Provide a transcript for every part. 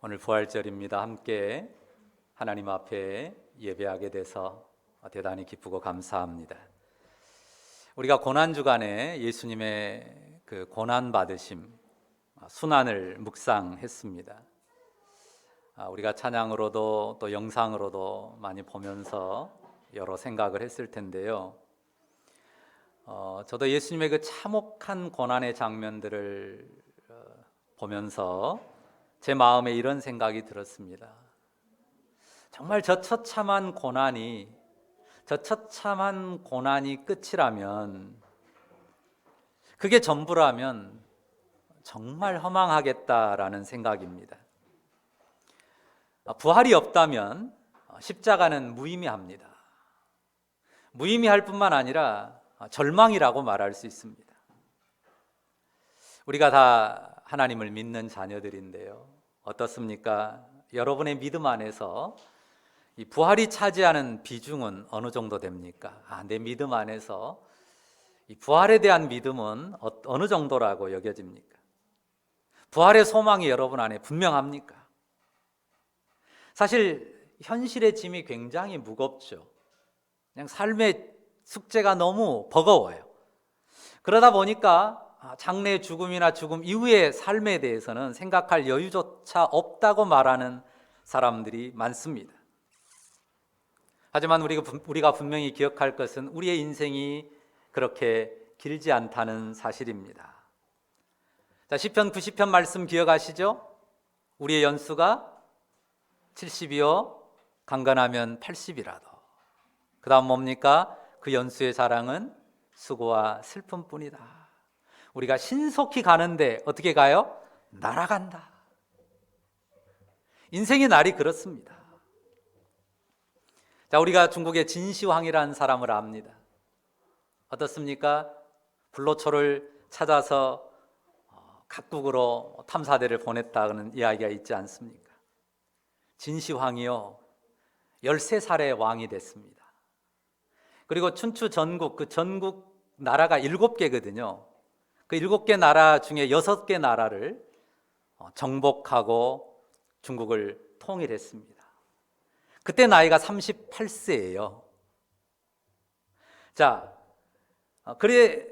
오늘 부활절입니다. 함께 하나님 앞에 예배하게 돼서 대단히 기쁘고 감사합니다. 우리가 고난주간에 예수님의 그 고난받으심, 순환을 묵상했습니다. 우리가 찬양으로도 또 영상으로도 많이 보면서 여러 생각을 했을 텐데요. 저도 예수님의 그 참혹한 고난의 장면들을 보면서 제 마음에 이런 생각이 들었습니다. 정말 저 처참한 고난이 끝이라면, 그게 전부라면 정말 허망하겠다라는 생각입니다. 부활이 없다면 십자가는 무의미합니다. 무의미할 뿐만 아니라 절망이라고 말할 수 있습니다. 우리가 다 하나님을 믿는 자녀들인데요. 어떻습니까? 여러분의 믿음 안에서 이 부활이 차지하는 비중은 어느 정도 됩니까? 내 믿음 안에서 이 부활에 대한 믿음은 어느 정도라고 여겨집니까? 부활의 소망이 여러분 안에 분명합니까? 사실 현실의 짐이 굉장히 무겁죠. 그냥 삶의 숙제가 너무 버거워요. 그러다 보니까 장래 죽음이나 죽음 이후의 삶에 대해서는 생각할 여유조차 없다고 말하는 사람들이 많습니다. 하지만 우리가 분명히 기억할 것은 우리의 인생이 그렇게 길지 않다는 사실입니다. 자, 시편 90편 말씀 기억하시죠? 우리의 연수가 70이요 강건하면 80이라도. 그 다음 뭡니까? 그 연수의 자랑은 수고와 슬픔뿐이다. 우리가 신속히 가는데 어떻게 가요? 날아간다. 인생의 날이 그렇습니다. 자, 우리가 중국의 진시황이라는 사람을 압니다. 어떻습니까? 불로초를 찾아서 각국으로 탐사대를 보냈다는 이야기가 있지 않습니까? 진시황이요 13살에 왕이 됐습니다. 그리고 춘추 전국, 그 전국 나라가 7개거든요. 그 7개 나라 중에 6개 나라를 정복하고 중국을 통일했습니다. 그때 나이가 38세예요. 자, 그래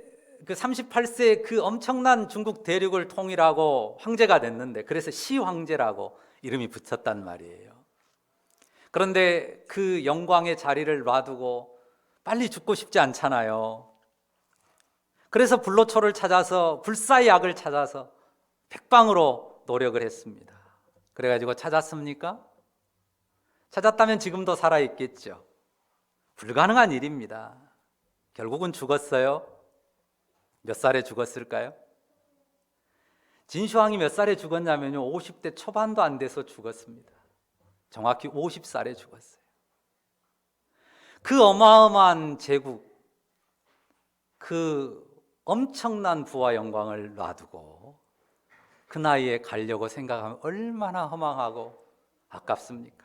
그 38세에 그 엄청난 중국 대륙을 통일하고 황제가 됐는데, 그래서 시황제라고 이름이 붙였단 말이에요. 그런데 그 영광의 자리를 놔두고 빨리 죽고 싶지 않잖아요. 그래서 불로초를 찾아서, 불사의 약을 찾아서 백방으로 노력을 했습니다. 그래가지고 찾았습니까? 찾았다면 지금도 살아있겠죠. 불가능한 일입니다. 결국은 죽었어요. 몇 살에 죽었을까요? 진시황이 몇 살에 죽었냐면요 50대 초반도 안 돼서 죽었습니다. 정확히 50살에 죽었어요. 그 어마어마한 제국, 그 엄청난 부와 영광을 놔두고 그 나이에 가려고 생각하면 얼마나 허망하고 아깝습니까?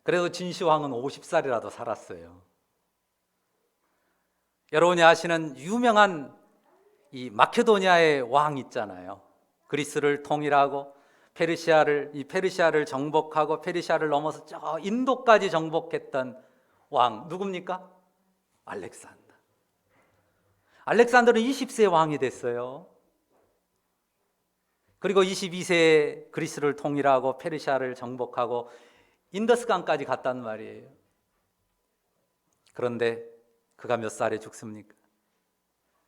그래도 진시황은 50살이라도 살았어요. 여러분이 아시는 유명한 이 마케도니아의 왕 있잖아요. 그리스를 통일하고 페르시아를 정복하고 페르시아를 넘어서 저 인도까지 정복했던 왕 누굽니까? 알렉산더는 20세에 왕이 됐어요. 그리고 22세에 그리스를 통일하고 페르시아를 정복하고 인더스강까지 갔단 말이에요. 그런데 그가 몇 살에 죽습니까?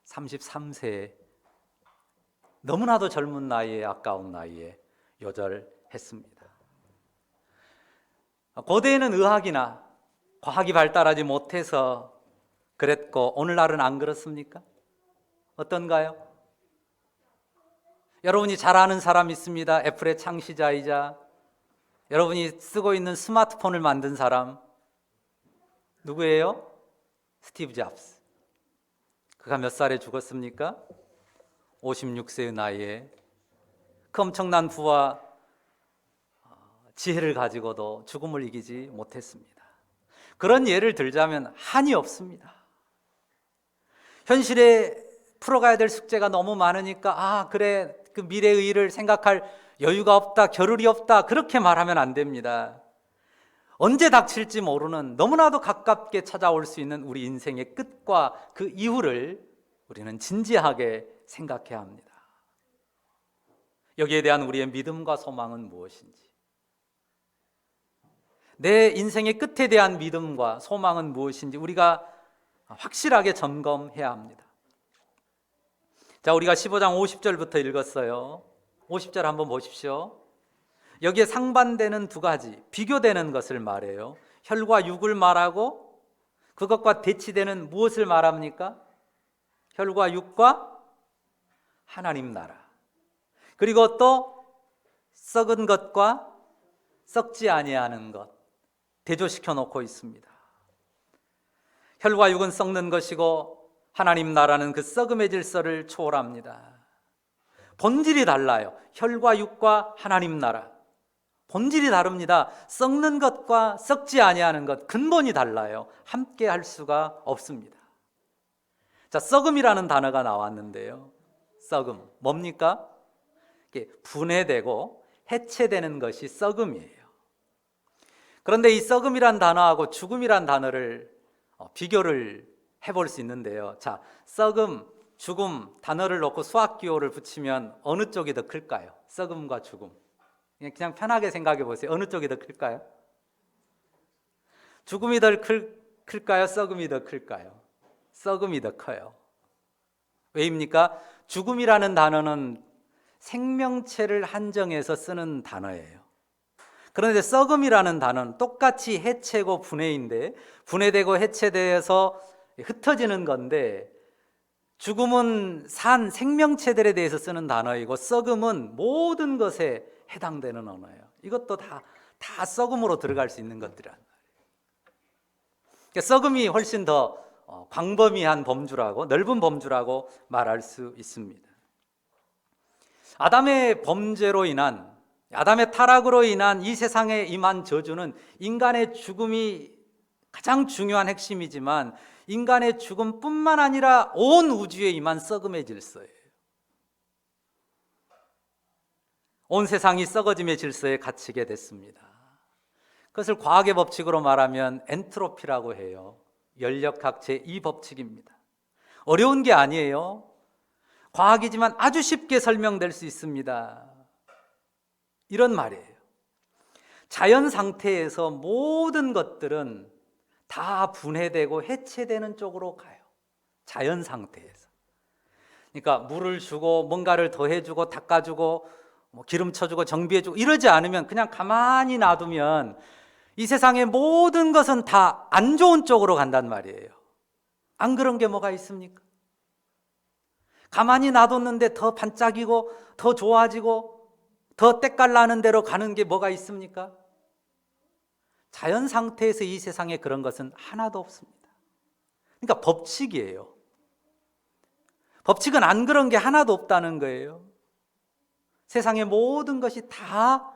33세에, 너무나도 젊은 나이에, 아까운 나이에 요절했습니다. 고대에는 의학이나 과학이 발달하지 못해서 그랬고 오늘날은 안 그렇습니까? 어떤가요? 여러분이 잘 아는 사람 있습니다. 애플의 창시자이자 여러분이 쓰고 있는 스마트폰을 만든 사람 누구예요? 스티브 잡스. 그가 몇 살에 죽었습니까? 56세의 나이에. 그 엄청난 부와 지혜를 가지고도 죽음을 이기지 못했습니다. 그런 예를 들자면 한이 없습니다. 현실에 풀어가야 될 숙제가 너무 많으니까 그래 그 미래의 일을 생각할 여유가 없다, 겨를이 없다, 그렇게 말하면 안 됩니다. 언제 닥칠지 모르는 너무나도 가깝게 찾아올 수 있는 우리 인생의 끝과 그 이후를 우리는 진지하게 생각해야 합니다. 여기에 대한 우리의 믿음과 소망은 무엇인지, 내 인생의 끝에 대한 믿음과 소망은 무엇인지 우리가 확실하게 점검해야 합니다. 자, 우리가 15장 50절부터 읽었어요. 50절 한번 보십시오. 여기에 상반되는 두 가지, 비교되는 것을 말해요. 혈과 육을 말하고 그것과 대치되는 무엇을 말합니까? 혈과 육과 하나님 나라. 그리고 또 썩은 것과 썩지 아니하는 것 대조시켜 놓고 있습니다. 혈과 육은 썩는 것이고 하나님 나라는 그 썩음의 질서를 초월합니다. 본질이 달라요. 혈과 육과 하나님 나라 본질이 다릅니다. 썩는 것과 썩지 아니하는 것 근본이 달라요. 함께 할 수가 없습니다. 자, 썩음이라는 단어가 나왔는데요. 썩음 뭡니까? 분해되고 해체되는 것이 썩음이에요. 그런데 이 썩음이란 단어하고 죽음이란 단어를 비교를 해볼 수 있는데요. 자, 썩음, 죽음 단어를 놓고 수학기호를 붙이면 어느 쪽이 더 클까요? 썩음과 죽음. 그냥 편하게 생각해 보세요. 어느 쪽이 더 클까요? 죽음이 더 클까요? 썩음이 더 클까요? 썩음이 더 커요. 왜입니까? 죽음이라는 단어는 생명체를 한정해서 쓰는 단어예요. 그런데 썩음이라는 단어는 똑같이 해체고 분해인데 분해되고 해체되어서 흩어지는 건데, 죽음은 산 생명체들에 대해서 쓰는 단어이고 썩음은 모든 것에 해당되는 언어예요. 이것도 다 썩음으로 들어갈 수 있는 것들이란 말이에요. 그러니까 썩음이 훨씬 더 광범위한 범주라고, 넓은 범주라고 말할 수 있습니다. 아담의 범죄로 인한, 아담의 타락으로 인한 이 세상에 임한 저주는 인간의 죽음이 가장 중요한 핵심이지만 인간의 죽음뿐만 아니라 온 우주에 임한 썩음의 질서예요. 온 세상이 썩어짐의 질서에 갇히게 됐습니다. 그것을 과학의 법칙으로 말하면 엔트로피라고 해요. 연력학 제2법칙입니다. 어려운 게 아니에요. 과학이지만 아주 쉽게 설명될 수 있습니다. 이런 말이에요. 자연 상태에서 모든 것들은 다 분해되고 해체되는 쪽으로 가요. 자연 상태에서. 그러니까 물을 주고 뭔가를 더해주고 닦아주고 기름 쳐주고 정비해주고 이러지 않으면, 그냥 가만히 놔두면 이 세상의 모든 것은 다 안 좋은 쪽으로 간단 말이에요. 안 그런 게 뭐가 있습니까? 가만히 놔뒀는데 더 반짝이고 더 좋아지고 더 때깔 나는 대로 가는 게 뭐가 있습니까? 자연 상태에서 이 세상에 그런 것은 하나도 없습니다. 그러니까 법칙이에요. 법칙은 안 그런 게 하나도 없다는 거예요. 세상의 모든 것이 다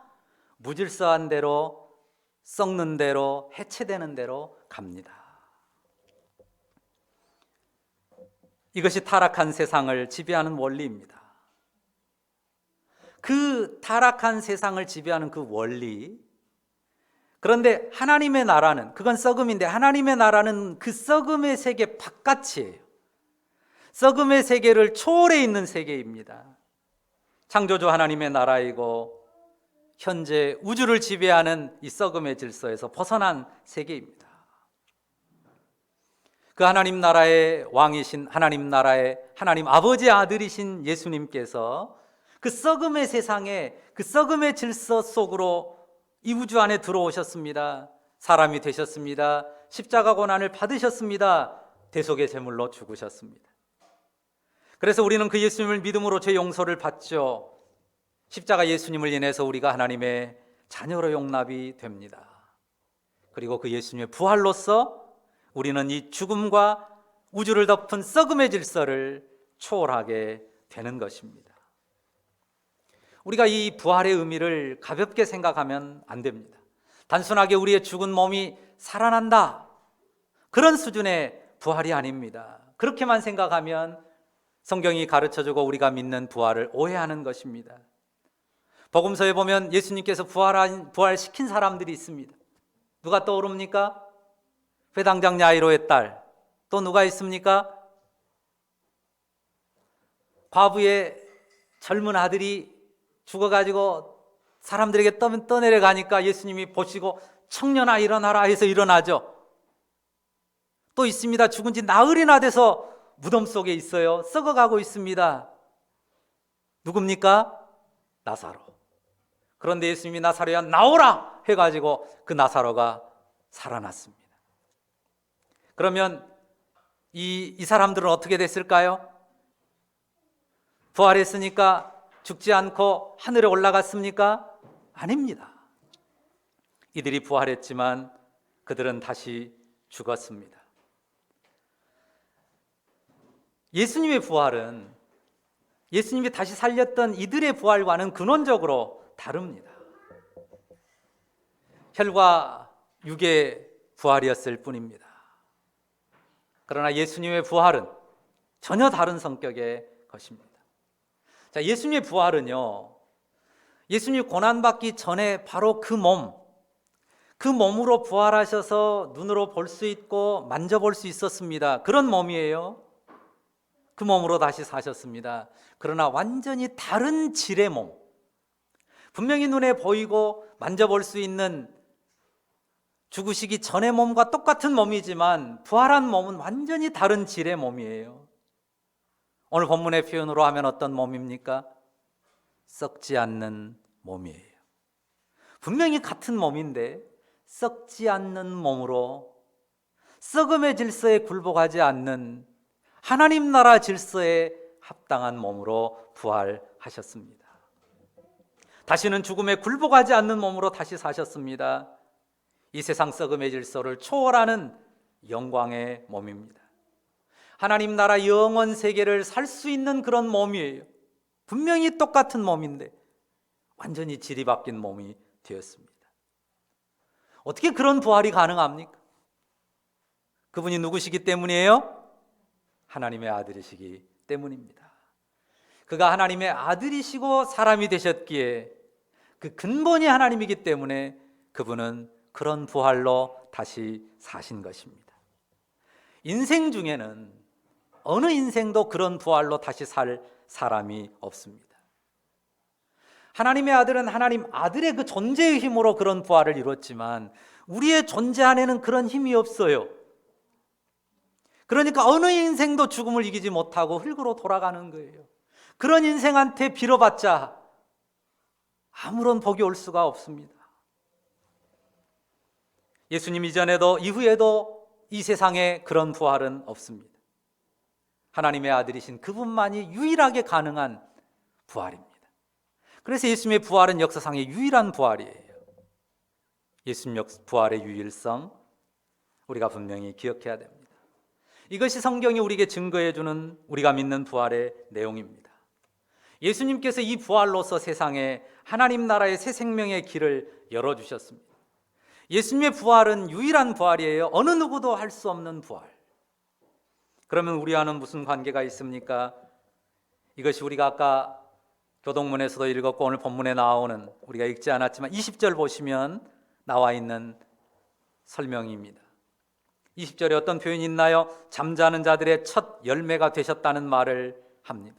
무질서한 대로, 썩는 대로, 해체되는 대로 갑니다. 이것이 타락한 세상을 지배하는 원리입니다. 그 타락한 세상을 지배하는 그 원리, 그런데 하나님의 나라는, 그건 썩음인데 하나님의 나라는 그 썩음의 세계 바깥이에요. 썩음의 세계를 초월해 있는 세계입니다. 창조주 하나님의 나라이고 현재 우주를 지배하는 이 썩음의 질서에서 벗어난 세계입니다. 그 하나님 나라의 왕이신 하나님 나라의 하나님 아버지의 아들이신 예수님께서 그 썩음의 세상에, 그 썩음의 질서 속으로 이 우주 안에 들어오셨습니다. 사람이 되셨습니다. 십자가 고난을 받으셨습니다. 대속의 제물로 죽으셨습니다. 그래서 우리는 그 예수님을 믿음으로 죄 용서를 받죠. 십자가 예수님을 인해서 우리가 하나님의 자녀로 용납이 됩니다. 그리고 그 예수님의 부활로서 우리는 이 죽음과 우주를 덮은 썩음의 질서를 초월하게 되는 것입니다. 우리가 이 부활의 의미를 가볍게 생각하면 안 됩니다. 단순하게 우리의 죽은 몸이 살아난다, 그런 수준의 부활이 아닙니다. 그렇게만 생각하면 성경이 가르쳐주고 우리가 믿는 부활을 오해하는 것입니다. 복음서에 보면 예수님께서 부활시킨 사람들이 있습니다. 누가 떠오릅니까? 회당장 야이로의 딸. 또 누가 있습니까? 과부의 젊은 아들이 죽어가지고 사람들에게 떠내려가니까 예수님이 보시고 청년아 일어나라 해서 일어나죠. 또 있습니다. 죽은 지 나흘이나 돼서 무덤 속에 있어요. 썩어가고 있습니다. 누굽니까? 나사로. 그런데 예수님이 나사로야 나오라 해가지고 그 나사로가 살아났습니다. 그러면 이 사람들은 어떻게 됐을까요? 부활했으니까 죽지 않고 하늘에 올라갔습니까? 아닙니다. 이들이 부활했지만 그들은 다시 죽었습니다. 예수님의 부활은 예수님이 다시 살렸던 이들의 부활과는 근원적으로 다릅니다. 혈과 육의 부활이었을 뿐입니다. 그러나 예수님의 부활은 전혀 다른 성격의 것입니다. 자, 예수님의 부활은요, 예수님이 고난받기 전에 바로 그 몸으로 부활하셔서 눈으로 볼 수 있고 만져볼 수 있었습니다. 그런 몸이에요. 그 몸으로 다시 사셨습니다. 그러나 완전히 다른 질의 몸, 분명히 눈에 보이고 만져볼 수 있는 죽으시기 전의 몸과 똑같은 몸이지만 부활한 몸은 완전히 다른 질의 몸이에요. 오늘 본문의 표현으로 하면 어떤 몸입니까? 썩지 않는 몸이에요. 분명히 같은 몸인데 썩지 않는 몸으로 썩음의 질서에 굴복하지 않는 하나님 나라 질서에 합당한 몸으로 부활하셨습니다. 다시는 죽음에 굴복하지 않는 몸으로 다시 사셨습니다. 이 세상 썩음의 질서를 초월하는 영광의 몸입니다. 하나님 나라 영원 세계를 살 수 있는 그런 몸이에요. 분명히 똑같은 몸인데 완전히 질이 바뀐 몸이 되었습니다. 어떻게 그런 부활이 가능합니까? 그분이 누구시기 때문이에요? 하나님의 아들이시기 때문입니다. 그가 하나님의 아들이시고 사람이 되셨기에 그 근본이 하나님이기 때문에 그분은 그런 부활로 다시 사신 것입니다. 인생 중에는 어느 인생도 그런 부활로 다시 살 사람이 없습니다. 하나님의 아들은 하나님 아들의 그 존재의 힘으로 그런 부활을 이뤘지만 우리의 존재 안에는 그런 힘이 없어요. 그러니까 어느 인생도 죽음을 이기지 못하고 흙으로 돌아가는 거예요. 그런 인생한테 빌어봤자 아무런 복이 올 수가 없습니다. 예수님 이전에도 이후에도 이 세상에 그런 부활은 없습니다. 하나님의 아들이신 그분만이 유일하게 가능한 부활입니다. 그래서 예수님의 부활은 역사상의 유일한 부활이에요. 예수님 부활의 유일성 우리가 분명히 기억해야 됩니다. 이것이 성경이 우리에게 증거해 주는 우리가 믿는 부활의 내용입니다. 예수님께서 이 부활로서 세상에 하나님 나라의 새 생명의 길을 열어주셨습니다. 예수님의 부활은 유일한 부활이에요. 어느 누구도 할 수 없는 부활. 그러면 우리와는 무슨 관계가 있습니까? 이것이 우리가 아까 교동문에서도 읽었고 오늘 본문에 나오는 우리가 읽지 않았지만 20절 보시면 나와 있는 설명입니다. 20절에 어떤 표현이 있나요? 잠자는 자들의 첫 열매가 되셨다는 말을 합니다.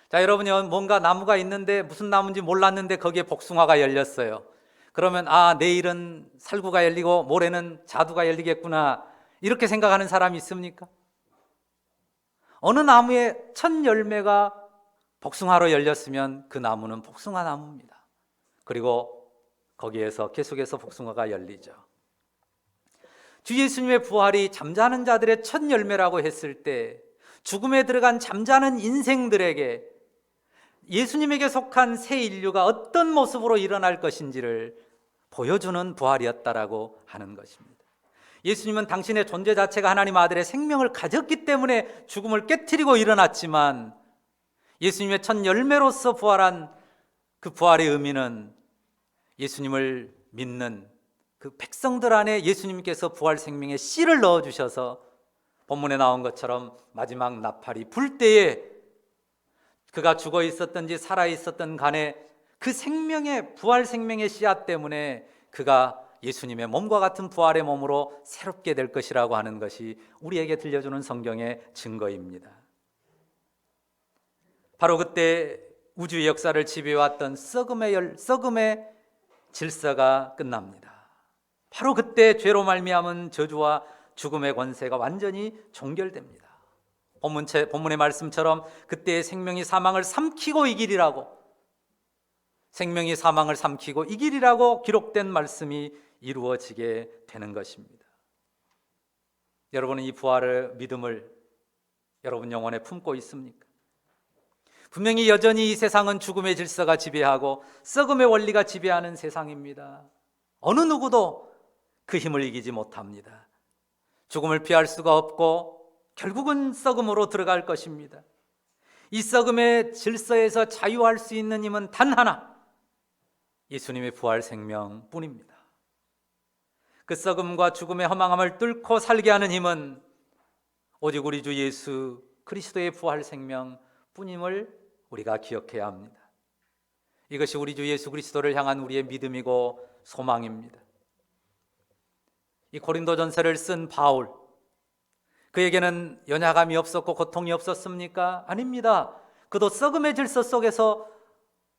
자, 여러분이 뭔가 나무가 있는데 무슨 나무인지 몰랐는데 거기에 복숭아가 열렸어요. 그러면 내일은 살구가 열리고 모레는 자두가 열리겠구나 이렇게 생각하는 사람이 있습니까? 어느 나무의 첫 열매가 복숭아로 열렸으면 그 나무는 복숭아 나무입니다. 그리고 거기에서 계속해서 복숭아가 열리죠. 주 예수님의 부활이 잠자는 자들의 첫 열매라고 했을 때 죽음에 들어간 잠자는 인생들에게 예수님에게 속한 새 인류가 어떤 모습으로 일어날 것인지를 보여주는 부활이었다라고 하는 것입니다. 예수님은 당신의 존재 자체가 하나님 아들의 생명을 가졌기 때문에 죽음을 깨트리고 일어났지만 예수님의 첫 열매로서 부활한 그 부활의 의미는 예수님을 믿는 그 백성들 안에 예수님께서 부활 생명의 씨를 넣어주셔서 본문에 나온 것처럼 마지막 나팔이 불 때에 그가 죽어 있었든지 살아 있었던 간에 그 생명의 부활 생명의 씨앗 때문에 그가 예수님의 몸과 같은 부활의 몸으로 새롭게 될 것이라고 하는 것이 우리에게 들려주는 성경의 증거입니다. 바로 그때 우주의 역사를 지배해왔던 썩음의 질서가 끝납니다. 바로 그때 죄로 말미암은 저주와 죽음의 권세가 완전히 종결됩니다. 본문의 말씀처럼 그때의 생명이 사망을 삼키고 이기리라고, 생명이 사망을 삼키고 이기리라고 기록된 말씀이 이루어지게 되는 것입니다. 여러분은 이 부활의 믿음을 여러분 영혼에 품고 있습니까? 분명히 여전히 이 세상은 죽음의 질서가 지배하고 썩음의 원리가 지배하는 세상입니다. 어느 누구도 그 힘을 이기지 못합니다. 죽음을 피할 수가 없고 결국은 썩음으로 들어갈 것입니다. 이 썩음의 질서에서 자유할 수 있는 힘은 단 하나, 예수님의 부활 생명뿐입니다. 그 썩음과 죽음의 허망함을 뚫고 살게 하는 힘은 오직 우리 주 예수 그리스도의 부활 생명뿐임을 우리가 기억해야 합니다. 이것이 우리 주 예수 그리스도를 향한 우리의 믿음이고 소망입니다. 이 고린도전서를 쓴 바울, 그에게는 연약함이 없었고 고통이 없었습니까? 아닙니다. 그도 썩음의 질서 속에서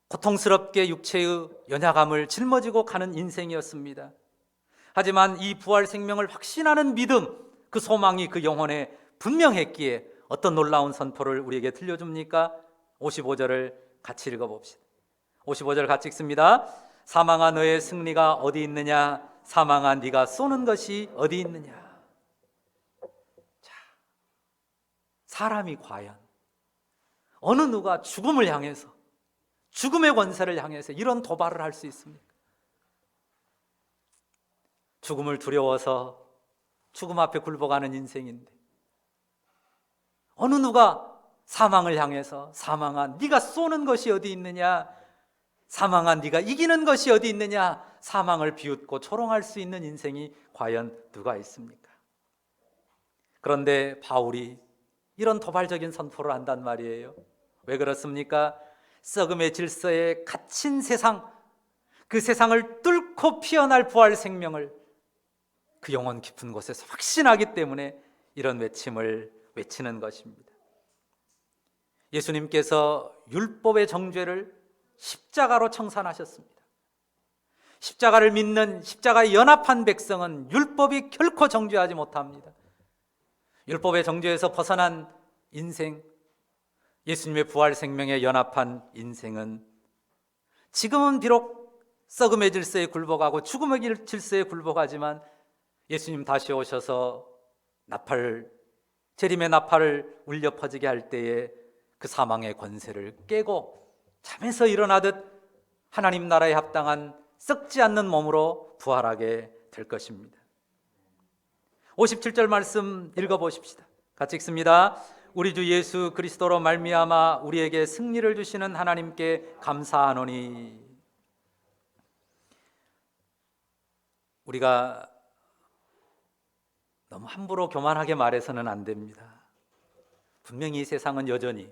고통스럽게 육체의 연약함을 짊어지고 가는 인생이었습니다. 하지만 이 부활 생명을 확신하는 믿음, 그 소망이 그 영혼에 분명했기에 어떤 놀라운 선포를 우리에게 들려줍니까? 55절을 같이 읽어봅시다. 55절 같이 읽습니다. 사망아 너의 승리가 어디 있느냐? 사망아 네가 쏘는 것이 어디 있느냐? 자, 사람이 과연 어느 누가 죽음을 향해서, 죽음의 권세를 향해서 이런 도발을 할 수 있습니까? 죽음을 두려워서 죽음 앞에 굴복하는 인생인데 어느 누가 사망을 향해서 사망아 네가 쏘는 것이 어디 있느냐, 사망아 네가 이기는 것이 어디 있느냐, 사망을 비웃고 조롱할 수 있는 인생이 과연 누가 있습니까? 그런데 바울이 이런 도발적인 선포를 한단 말이에요. 왜 그렇습니까? 썩음의 질서에 갇힌 세상, 그 세상을 뚫고 피어날 부활 생명을 그 영혼 깊은 곳에서 확신하기 때문에 이런 외침을 외치는 것입니다. 예수님께서 율법의 정죄를 십자가로 청산하셨습니다. 십자가를 믿는, 십자가에 연합한 백성은 율법이 결코 정죄하지 못합니다. 율법의 정죄에서 벗어난 인생, 예수님의 부활 생명에 연합한 인생은 지금은 비록 썩음의 질서에 굴복하고 죽음의 질서에 굴복하지만 예수님 다시 오셔서 재림의 나팔을 울려 퍼지게 할 때에 그 사망의 권세를 깨고 잠에서 일어나듯 하나님 나라에 합당한 썩지 않는 몸으로 부활하게 될 것입니다. 57절 말씀 읽어보십시다. 같이 읽습니다. 우리 주 예수 그리스도로 말미암아 우리에게 승리를 주시는 하나님께 감사하노니. 우리가 너무 함부로 교만하게 말해서는 안 됩니다. 분명히 이 세상은 여전히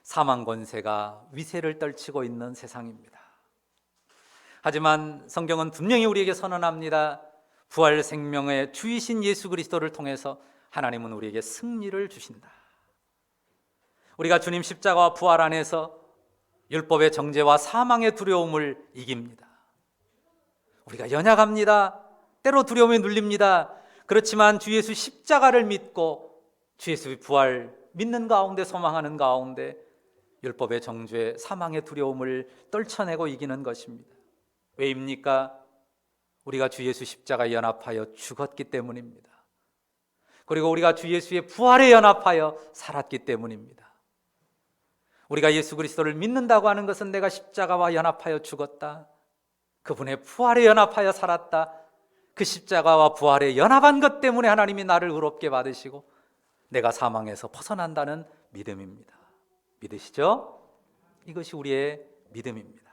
사망 권세가 위세를 떨치고 있는 세상입니다. 하지만 성경은 분명히 우리에게 선언합니다. 부활 생명의 주이신 예수 그리스도를 통해서 하나님은 우리에게 승리를 주신다. 우리가 주님 십자가와 부활 안에서 율법의 정죄와 사망의 두려움을 이깁니다. 우리가 연약합니다. 때로 두려움에 눌립니다. 그렇지만 주 예수 십자가를 믿고 주 예수의 부활 믿는 가운데, 소망하는 가운데 율법의 정죄, 사망의 두려움을 떨쳐내고 이기는 것입니다. 왜입니까? 우리가 주 예수 십자가에 연합하여 죽었기 때문입니다. 그리고 우리가 주 예수의 부활에 연합하여 살았기 때문입니다. 우리가 예수 그리스도를 믿는다고 하는 것은 내가 십자가와 연합하여 죽었다, 그분의 부활에 연합하여 살았다, 그 십자가와 부활에 연합한 것 때문에 하나님이 나를 의롭게 받으시고 내가 사망에서 벗어난다는 믿음입니다. 믿으시죠? 이것이 우리의 믿음입니다.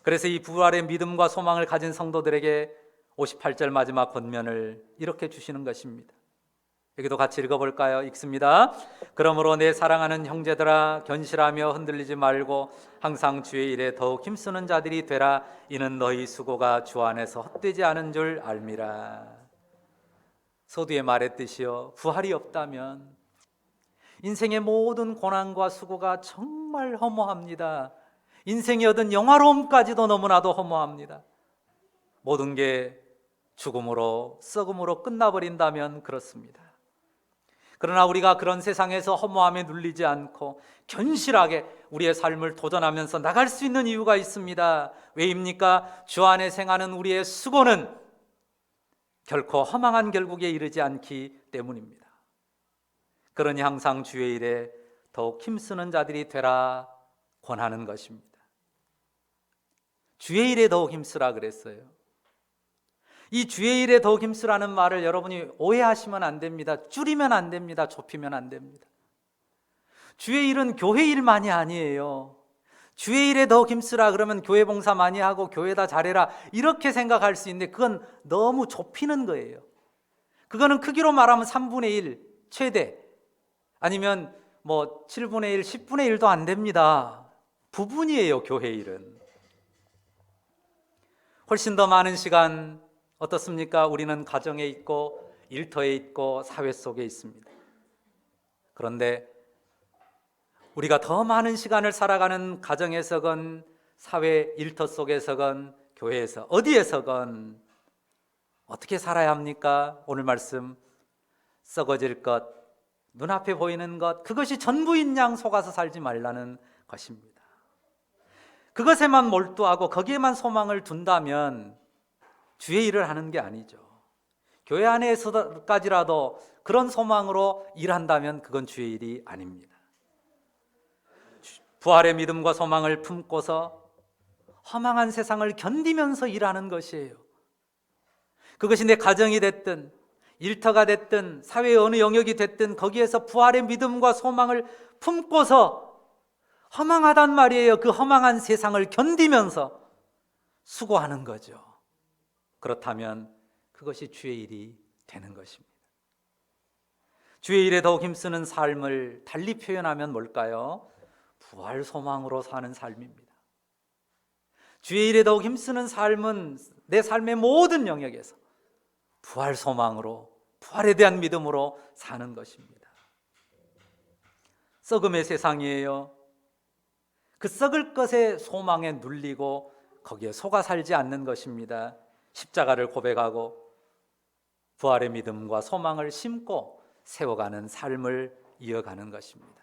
그래서 이 부활의 믿음과 소망을 가진 성도들에게 58절 마지막 권면을 이렇게 주시는 것입니다. 여기도 같이 읽어볼까요? 읽습니다. 그러므로 내 사랑하는 형제들아, 견실하며 흔들리지 말고 항상 주의 일에 더욱 힘쓰는 자들이 되라. 이는 너희 수고가 주 안에서 헛되지 않은 줄 알미라. 서두에 말했듯이요, 부활이 없다면 인생의 모든 고난과 수고가 정말 허무합니다. 인생이 얻은 영화로움까지도 너무나도 허무합니다. 모든 게 죽음으로, 썩음으로 끝나버린다면 그렇습니다. 그러나 우리가 그런 세상에서 허무함에 눌리지 않고 견실하게 우리의 삶을 도전하면서 나갈 수 있는 이유가 있습니다. 왜입니까? 주 안에 생하는 우리의 수고는 결코 허망한 결국에 이르지 않기 때문입니다. 그러니 항상 주의 일에 더욱 힘쓰는 자들이 되라 권하는 것입니다. 주의 일에 더욱 힘쓰라 그랬어요. 이 주의 일에 더욱 힘쓰라는 말을 여러분이 오해하시면 안 됩니다. 줄이면 안 됩니다. 좁히면 안 됩니다. 주의 일은 교회 일만이 아니에요. 주의 일에 더욱 힘쓰라 그러면 교회 봉사 많이 하고 교회다 잘해라 이렇게 생각할 수 있는데 그건 너무 좁히는 거예요. 그거는 크기로 말하면 3분의 1 최대, 아니면 뭐 7분의 1, 10분의 1도 안 됩니다. 부분이에요. 교회 일은 훨씬 더 많은 시간 어떻습니까? 우리는 가정에 있고 일터에 있고 사회 속에 있습니다. 그런데 우리가 더 많은 시간을 살아가는 가정에서건 사회 일터 속에서건 교회에서 어디에서건 어떻게 살아야 합니까? 오늘 말씀, 썩어질 것, 눈앞에 보이는 것, 그것이 전부인 양 속아서 살지 말라는 것입니다. 그것에만 몰두하고 거기에만 소망을 둔다면 주의 일을 하는 게 아니죠. 교회 안에서까지라도 그런 소망으로 일한다면 그건 주의 일이 아닙니다. 부활의 믿음과 소망을 품고서 허망한 세상을 견디면서 일하는 것이에요. 그것이 내 가정이 됐든 일터가 됐든 사회의 어느 영역이 됐든 거기에서 부활의 믿음과 소망을 품고서 허망하단 말이에요. 그 허망한 세상을 견디면서 수고하는 거죠. 그렇다면 그것이 주의 일이 되는 것입니다. 주의 일에 더욱 힘쓰는 삶을 달리 표현하면 뭘까요? 부활 소망으로 사는 삶입니다. 주의 일에 더욱 힘쓰는 삶은 내 삶의 모든 영역에서 부활 소망으로, 부활에 대한 믿음으로 사는 것입니다. 썩음의 세상이에요. 그 썩을 것의 소망에 눌리고 거기에 속아 살지 않는 것입니다. 십자가를 고백하고 부활의 믿음과 소망을 심고 세워가는 삶을 이어가는 것입니다.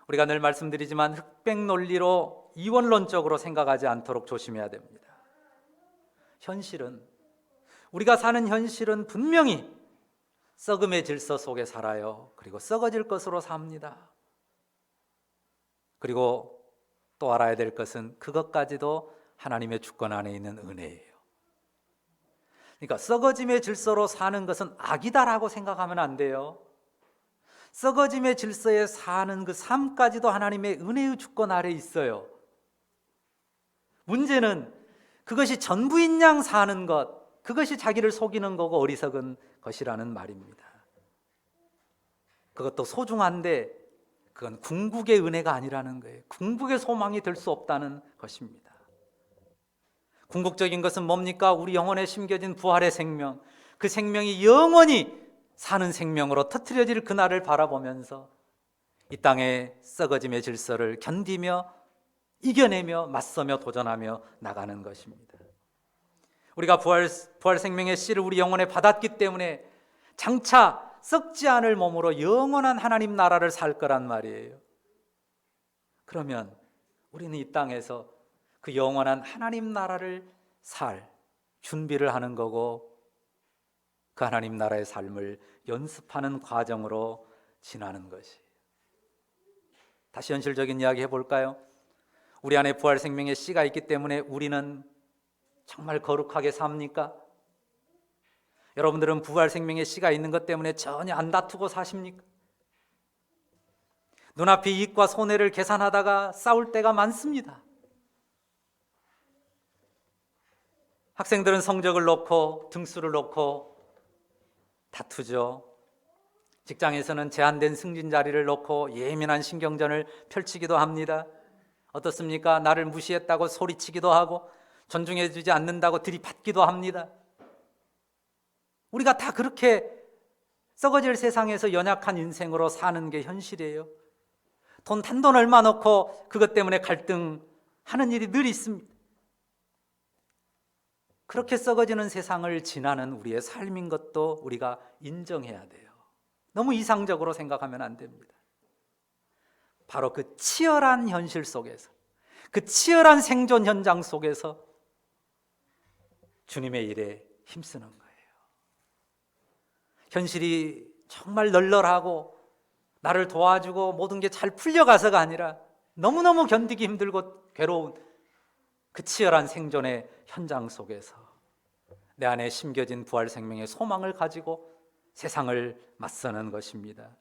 우리가 늘 말씀드리지만 흑백 논리로 이원론적으로 생각하지 않도록 조심해야 됩니다. 현실은, 우리가 사는 현실은 분명히 썩음의 질서 속에 살아요. 그리고 썩어질 것으로 삽니다. 그리고 또 알아야 될 것은 그것까지도 하나님의 주권 안에 있는 은혜예요. 그러니까 썩어짐의 질서로 사는 것은 악이다라고 생각하면 안 돼요. 썩어짐의 질서에 사는 그 삶까지도 하나님의 은혜의 주권 아래 있어요. 문제는 그것이 전부인 양 사는 것, 그것이 자기를 속이는 거고 어리석은 것이라는 말입니다. 그것도 소중한데 그건 궁극의 은혜가 아니라는 거예요. 궁극의 소망이 될 수 없다는 것입니다. 궁극적인 것은 뭡니까? 우리 영혼에 심겨진 부활의 생명, 그 생명이 영원히 사는 생명으로 터뜨려질 그날을 바라보면서 이 땅의 썩어짐의 질서를 견디며 이겨내며 맞서며 도전하며 나가는 것입니다. 우리가 부활 생명의 씨를 우리 영혼에 받았기 때문에 장차 썩지 않을 몸으로 영원한 하나님 나라를 살 거란 말이에요. 그러면 우리는 이 땅에서 그 영원한 하나님 나라를 살 준비를 하는 거고 그 하나님 나라의 삶을 연습하는 과정으로 지나는 것이에요. 다시 현실적인 이야기 해볼까요? 우리 안에 부활 생명의 씨가 있기 때문에 우리는 정말 거룩하게 삽니까? 여러분들은 부활 생명의 씨가 있는 것 때문에 전혀 안 다투고 사십니까? 눈앞의 이익과 손해를 계산하다가 싸울 때가 많습니다. 학생들은 성적을 놓고 등수를 놓고 다투죠. 직장에서는 제한된 승진 자리를 놓고 예민한 신경전을 펼치기도 합니다. 어떻습니까? 나를 무시했다고 소리치기도 하고 존중해주지 않는다고 들이받기도 합니다. 우리가 다 그렇게 썩어질 세상에서 연약한 인생으로 사는 게 현실이에요. 돈 단돈 얼마 넣고 그것 때문에 갈등하는 일이 늘 있습니다. 그렇게 썩어지는 세상을 지나는 우리의 삶인 것도 우리가 인정해야 돼요. 너무 이상적으로 생각하면 안 됩니다. 바로 그 치열한 현실 속에서, 그 치열한 생존 현장 속에서 주님의 일에 힘쓰는 거예요. 현실이 정말 널널하고 나를 도와주고 모든 게 잘 풀려가서가 아니라 너무너무 견디기 힘들고 괴로운 그 치열한 생존의 현장 속에서 내 안에 심겨진 부활 생명의 소망을 가지고 세상을 맞서는 것입니다.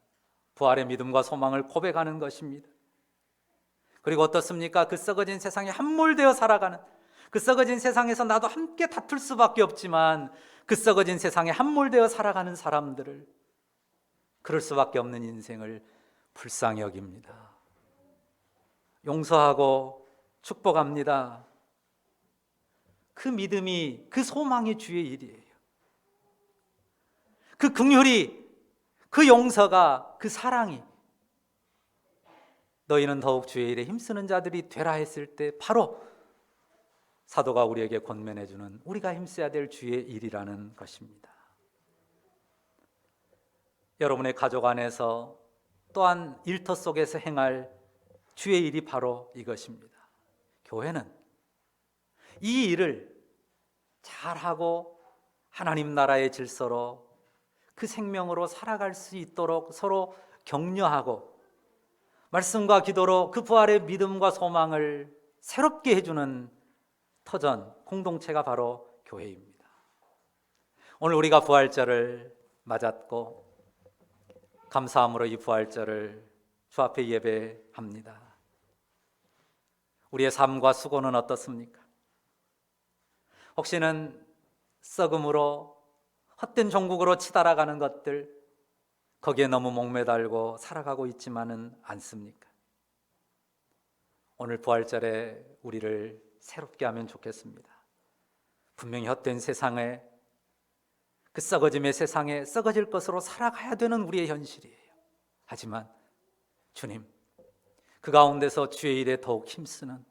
부활의 믿음과 소망을 고백하는 것입니다. 그리고 어떻습니까? 그 썩어진 세상에 함몰되어 살아가는, 그 썩어진 세상에서 나도 함께 다툴 수밖에 없지만 그 썩어진 세상에 함몰되어 살아가는 사람들을, 그럴 수밖에 없는 인생을 불쌍히 여깁니다. 용서하고 축복합니다. 그 믿음이, 그 소망이 주의 일이에요. 그 긍휼이, 그 용서가, 그 사랑이 너희는 더욱 주의 일에 힘쓰는 자들이 되라 했을 때 바로 사도가 우리에게 권면해 주는 우리가 힘써야 될 주의 일이라는 것입니다. 여러분의 가족 안에서 또한 일터 속에서 행할 주의 일이 바로 이것입니다. 교회는 이 일을 잘하고 하나님 나라의 질서로 그 생명으로 살아갈 수 있도록 서로 격려하고 말씀과 기도로 그 부활의 믿음과 소망을 새롭게 해주는 터전, 공동체가 바로 교회입니다. 오늘 우리가 부활절을 맞았고 감사함으로 이 부활절을 주 앞에 예배합니다. 우리의 삶과 수고는 어떻습니까? 혹시는 썩음으로 헛된 종국으로 치달아가는 것들, 거기에 너무 목매달고 살아가고 있지만은 않습니까? 오늘 부활절에 우리를 새롭게 하면 좋겠습니다. 분명히 헛된 세상에, 그 썩어짐의 세상에 썩어질 것으로 살아가야 되는 우리의 현실이에요. 하지만 주님, 그 가운데서 주의 일에 더욱 힘쓰는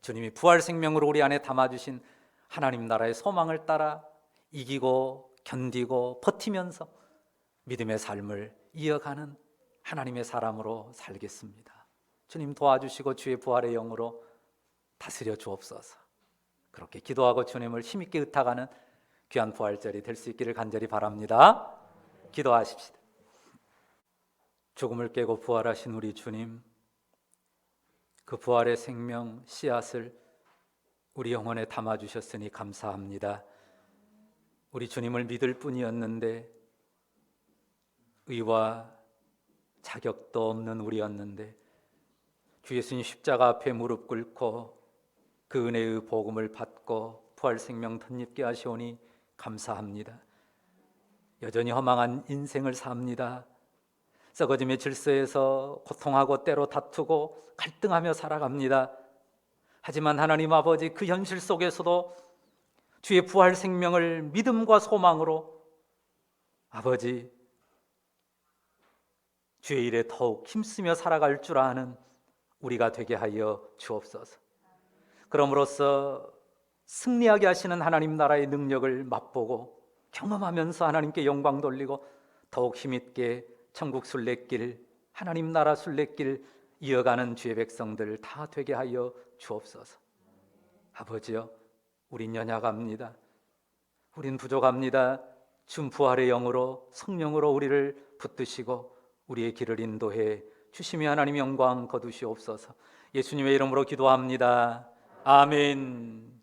주님이 부활 생명으로 우리 안에 담아주신 하나님 나라의 소망을 따라 이기고 견디고 버티면서 믿음의 삶을 이어가는 하나님의 사람으로 살겠습니다. 주님 도와주시고 주의 부활의 영으로 다스려 주옵소서. 그렇게 기도하고 주님을 힘있게 의탁하는 귀한 부활절이 될 수 있기를 간절히 바랍니다. 기도하십시다. 죽음을 깨고 부활하신 우리 주님, 그 부활의 생명 씨앗을 우리 영혼에 담아주셨으니 감사합니다. 우리 주님을 믿을 뿐이었는데, 의와 자격도 없는 우리였는데 주 예수님 십자가 앞에 무릎 꿇고 그 은혜의 복음을 받고 부활 생명 덧입게 하시오니 감사합니다. 여전히 허망한 인생을 삽니다. 썩어짐의 질서에서 고통하고 때로 다투고 갈등하며 살아갑니다. 하지만 하나님 아버지, 그 현실 속에서도 주의 부활 생명을 믿음과 소망으로 아버지 주의 일에 더욱 힘쓰며 살아갈 줄 아는 우리가 되게 하여 주옵소서. 그럼으로써 승리하게 하시는 하나님 나라의 능력을 맛보고 경험하면서 하나님께 영광 돌리고 더욱 힘있게 천국 순례길, 하나님 나라 순례길 이어가는 주의 백성들 다 되게 하여 주옵소서. 아버지여, 우린 연약합니다. 우린 부족합니다. 주 부활의 영으로, 성령으로 우리를 붙드시고 우리의 길을 인도해 주시며 하나님 영광 거두시옵소서. 예수님의 이름으로 기도합니다. 아멘.